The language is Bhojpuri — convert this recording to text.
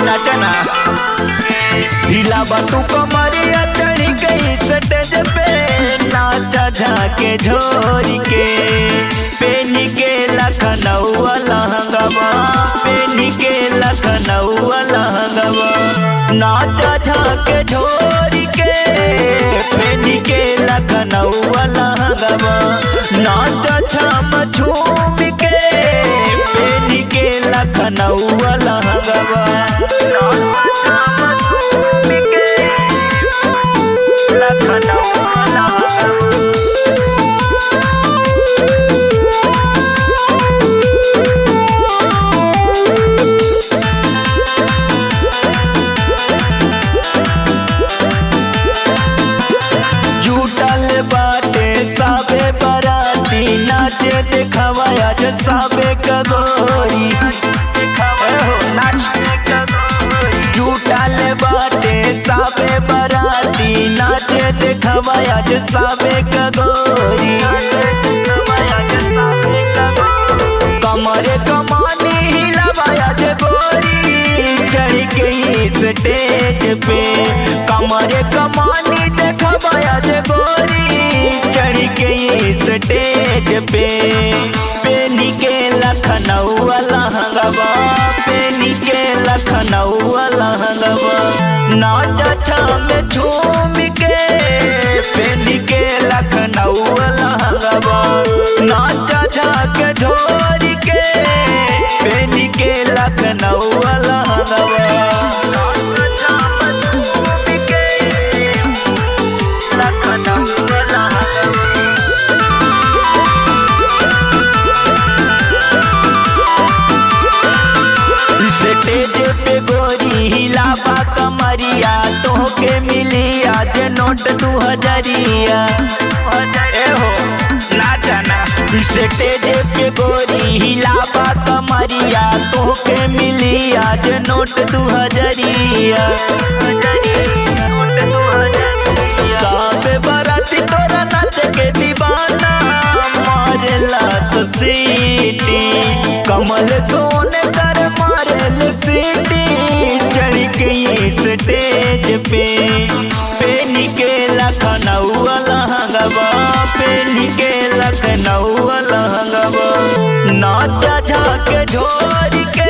नाचना हिलावा तू कमरिया चढ़ी गई स्टेज पे नाचा झाके झोरी के पेनी के लखनऊ लहंगवा पेनी के लखनऊ लहंगवा नाचा झाके झोरी के पेनी के लखनऊ लहंगवा नाचा छम झूम के पेनी के लखनऊ लहंगवा नाचे दिखावा आज साबे कगोरी झूठाले बाटे साबे बराती नाचे दिखावा आज साबे कगोरी कमरे कमानी हिलावा आज गोरी चढ़ गई स्टेज पे कमरे कमानी दिखावा आज गोरी चढ़ गई स्टेज पे पेनी के लखनऊ लहंगवा पेनी के लखनऊ लहंगवा नाचा छम झूम के पेनी के लखनऊ लहंगवा नाचा झाके झोरी के पेनी के लखनऊ लहंगवा स्टेज पे गोरी हिलावा कमरिया तोहके मिली आज नोट 2000 हो नाचना स्टेज पे गोरी हिलावा कमरिया तोहके मिली आज नोट 2000 सब बराती तोरा नाच के दीवाना मारेला सीटी कमल सोन कर मारेल सीटी चढ़ गई स्टेज पे पेनी के लखनऊ लहंगवा पेनी के लखनऊ लहंगवा नाचा झाके झोरी के